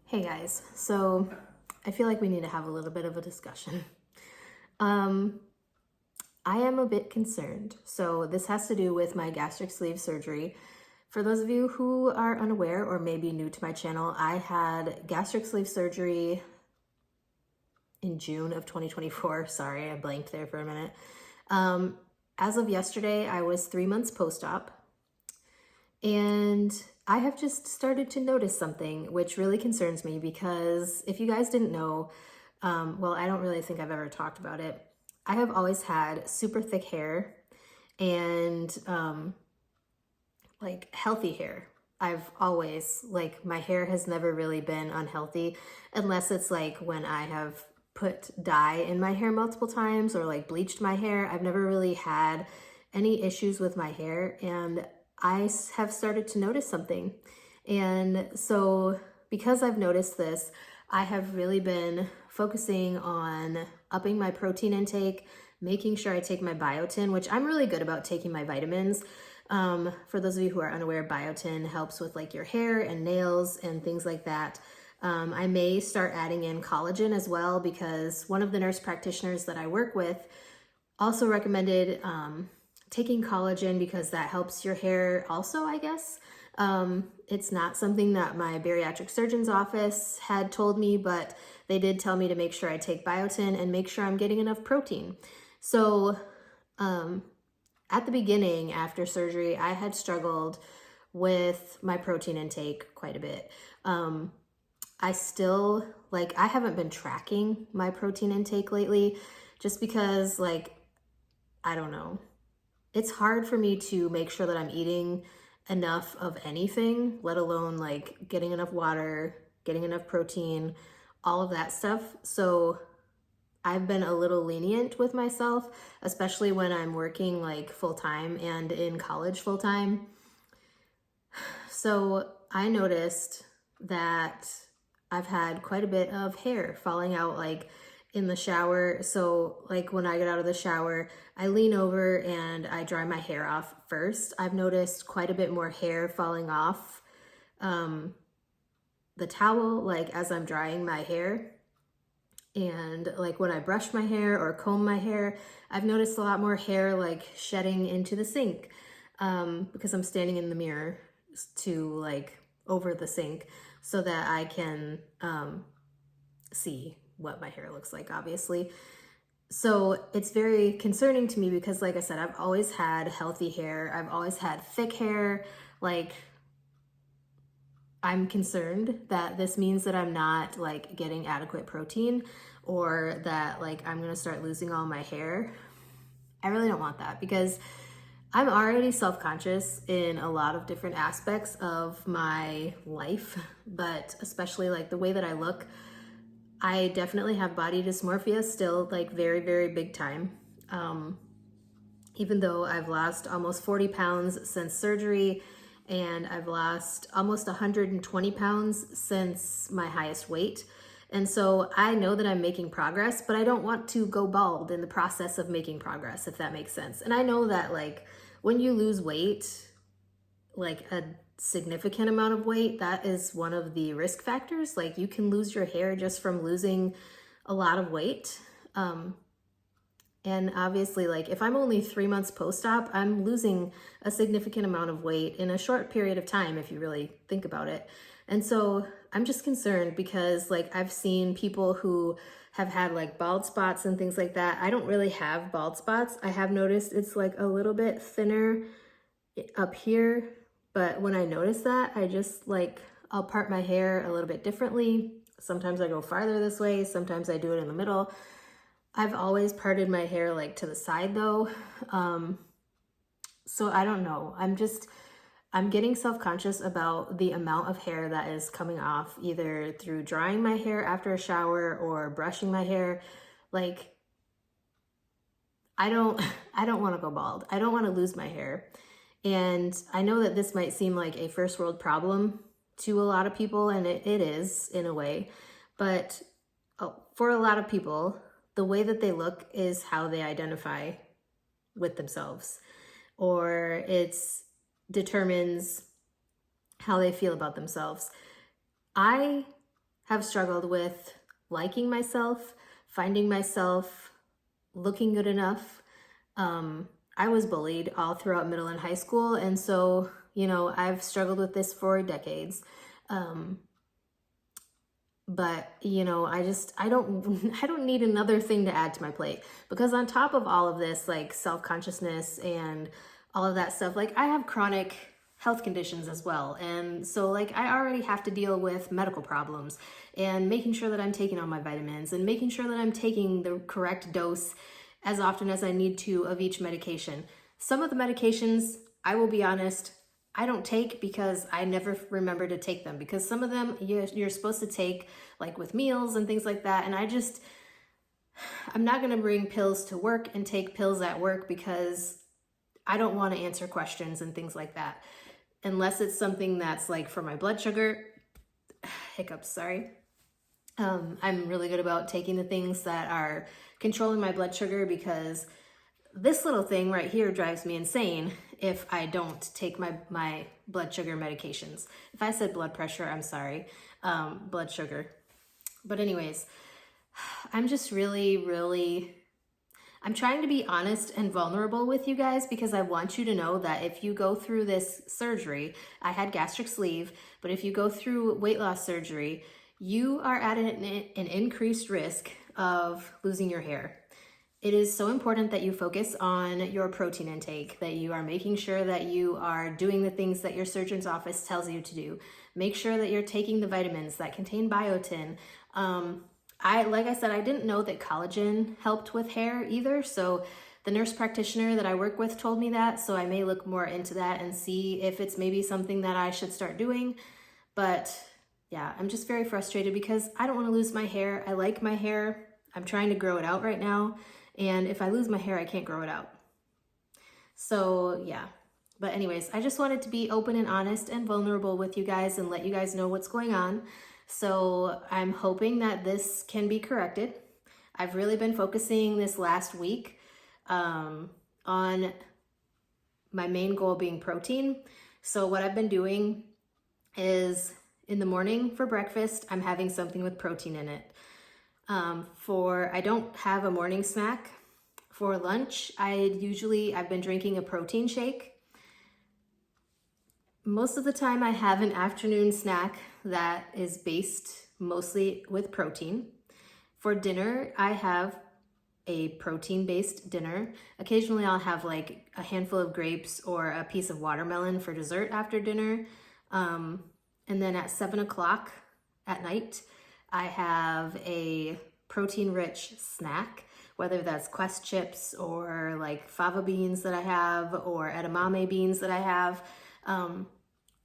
Hey guys, so I feel like we need to have a little bit of a discussion. Um, I am a bit concerned. So this has to do with my gastric sleeve surgery. For those of you who are unaware or maybe new to my channel, I had gastric sleeve surgery in June of 2024. Sorry, I blanked there for a minute. As of yesterday, I was 3 months post-op. And I have just started to notice something which really concerns me because if you guys didn't know, well, I don't really think I've ever talked about it. I have always had super thick hair and like healthy hair. I've always, like, my hair has never really been unhealthy unless it's like when I have put dye in my hair multiple times or like bleached my hair. I've never really had any issues with my hair, and I have started to notice something. And so because I've noticed this, I have really been focusing on upping my protein intake, making sure I take my biotin, which I'm really good about taking my vitamins. For those of you who are unaware, biotin helps with like your hair and nails and things like that. I may start adding in collagen as well because one of the nurse practitioners that I work with also recommended taking collagen because that helps your hair also, I guess. It's not something that my bariatric surgeon's office had told me, but they did tell me to make sure I take biotin and make sure I'm getting enough protein. So at the beginning, after surgery, I had struggled with my protein intake quite a bit. I still, like, I haven't been tracking my protein intake lately just because, like, I don't know. It's hard for me to make sure that I'm eating enough of anything, let alone like getting enough water, getting enough protein, all of that stuff. So I've been a little lenient with myself, especially when I'm working like full time and in college full time. So I noticed that I've had quite a bit of hair falling out like in the shower. So like when I get out of the shower, I lean over and I dry my hair off first. I've noticed quite a bit more hair falling off the towel, like as I'm drying my hair. And like when I brush my hair or comb my hair, I've noticed a lot more hair like shedding into the sink because I'm standing in the mirror to like over the sink so that I can see what my hair looks like, obviously. So it's very concerning to me because, like I said, I've always had healthy hair. I've always had thick hair. Like, I'm concerned that this means that I'm not like getting adequate protein or that like I'm gonna start losing all my hair. I really don't want that because I'm already self-conscious in a lot of different aspects of my life, but especially like the way that I look. I definitely have body dysmorphia still, like very, very big time. Even though I've lost almost 40 pounds since surgery and I've lost almost 120 pounds since my highest weight. And so I know that I'm making progress, but I don't want to go bald in the process of making progress, if that makes sense. And I know that like when you lose weight, like a significant amount of weight, that is one of the risk factors. Like you can lose your hair just from losing a lot of weight. And obviously, like if I'm only 3 months post-op, I'm losing a significant amount of weight in a short period of time, if you really think about it. And so I'm just concerned because like I've seen people who have had like bald spots and things like that. I don't really have bald spots. I have noticed it's like a little bit thinner up here, but when I notice that, I just like, I'll part my hair a little bit differently. Sometimes I go farther this way, sometimes I do it in the middle. I've always parted my hair like to the side though. So I don't know. I'm getting self-conscious about the amount of hair that is coming off either through drying my hair after a shower or brushing my hair. Like, I don't want to go bald. I don't want to lose my hair. And I know that this might seem like a first world problem to a lot of people, and it is in a way, but for a lot of people, the way that they look is how they identify with themselves, or it determines how they feel about themselves. I have struggled with liking myself, finding myself, looking good enough. I was bullied all throughout middle and high school, and so, you know, I've struggled with this for decades. But, you know, I don't need another thing to add to my plate, because on top of all of this, like self-consciousness and all of that stuff, like I have chronic health conditions as well. And so like I already have to deal with medical problems and making sure that I'm taking all my vitamins and making sure that I'm taking the correct dose as often as I need to of each medication. Some of the medications, I will be honest, I don't take because I never remember to take them, because some of them you're supposed to take like with meals and things like that. And I'm not going to bring pills to work and take pills at work because I don't want to answer questions and things like that. Unless it's something that's like for my blood sugar, hiccups, sorry. I'm really good about taking the things that are controlling my blood sugar, because this little thing right here drives me insane if I don't take my blood sugar medications. If I said blood pressure, I'm sorry, blood sugar. But anyways, I'm just really, I'm trying to be honest and vulnerable with you guys, because I want you to know that if you go through this surgery, I had gastric sleeve, but if you go through weight loss surgery, you are at an increased risk of losing your hair. It is so important that you focus on your protein intake, that you are making sure that you are doing the things that your surgeon's office tells you to do. Make sure that you're taking the vitamins that contain biotin. Like I said, I didn't know that collagen helped with hair either. So the nurse practitioner that I work with told me that. So I may look more into that and see if it's maybe something that I should start doing. But yeah, I'm just very frustrated because I don't want to lose my hair. I like my hair. I'm trying to grow it out right now. And if I lose my hair, I can't grow it out. So yeah, but anyways, I just wanted to be open and honest and vulnerable with you guys and let you guys know what's going on. So I'm hoping that this can be corrected. I've really been focusing this last week on my main goal being protein. So what I've been doing is in the morning for breakfast, I'm having something with protein in it. I don't have a morning snack. For lunch, I've been drinking a protein shake. Most of the time I have an afternoon snack that is based mostly with protein. For dinner, I have a protein-based dinner. Occasionally I'll have like a handful of grapes or a piece of watermelon for dessert after dinner. And then at 7 o'clock at night, I have a protein-rich snack, whether that's Quest chips or like fava beans that I have or edamame beans that I have.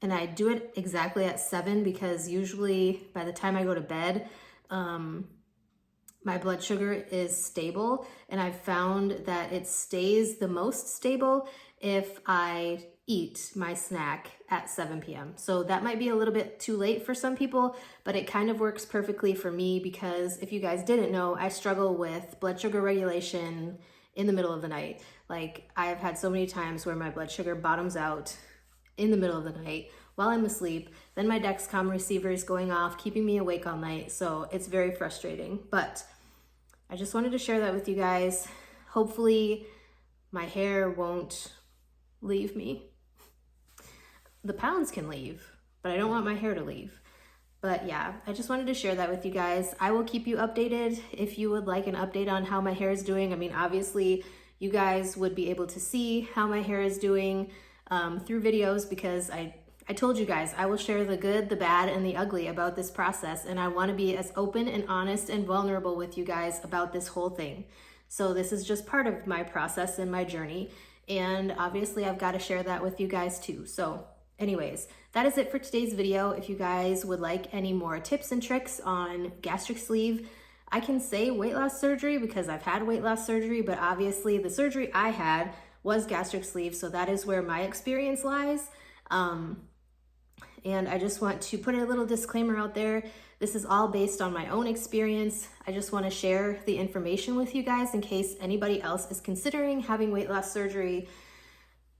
And I do it exactly at 7 because usually by the time I go to bed, my blood sugar is stable, and I've found that it stays the most stable if I eat my snack at 7 p.m. So that might be a little bit too late for some people, but it kind of works perfectly for me because if you guys didn't know, I struggle with blood sugar regulation in the middle of the night. Like I've had so many times where my blood sugar bottoms out in the middle of the night while I'm asleep. Then my Dexcom receiver is going off, keeping me awake all night. So it's very frustrating, but I just wanted to share that with you guys. Hopefully my hair won't leave me. The pounds can leave, but I don't want my hair to leave. But yeah, I just wanted to share that with you guys. I will keep you updated if you would like an update on how my hair is doing. I mean, obviously you guys would be able to see how my hair is doing through videos, because I told you guys I will share the good, the bad, and the ugly about this process, and I want to be as open and honest and vulnerable with you guys about this whole thing. So this is just part of my process and my journey, and obviously I've got to share that with you guys too. So anyways, that is it for today's video. If you guys would like any more tips and tricks on gastric sleeve, I can say weight loss surgery because I've had weight loss surgery, but obviously the surgery I had was gastric sleeve, so that is where my experience lies. And I just want to put a little disclaimer out there. This is all based on my own experience. I just want to share the information with you guys in case anybody else is considering having weight loss surgery.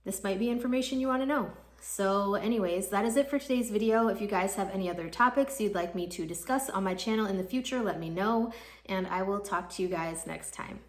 This might be information you want to know. So anyways, that is it for today's video. If you guys have any other topics you'd like me to discuss on my channel in the future, let me know, and I will talk to you guys next time.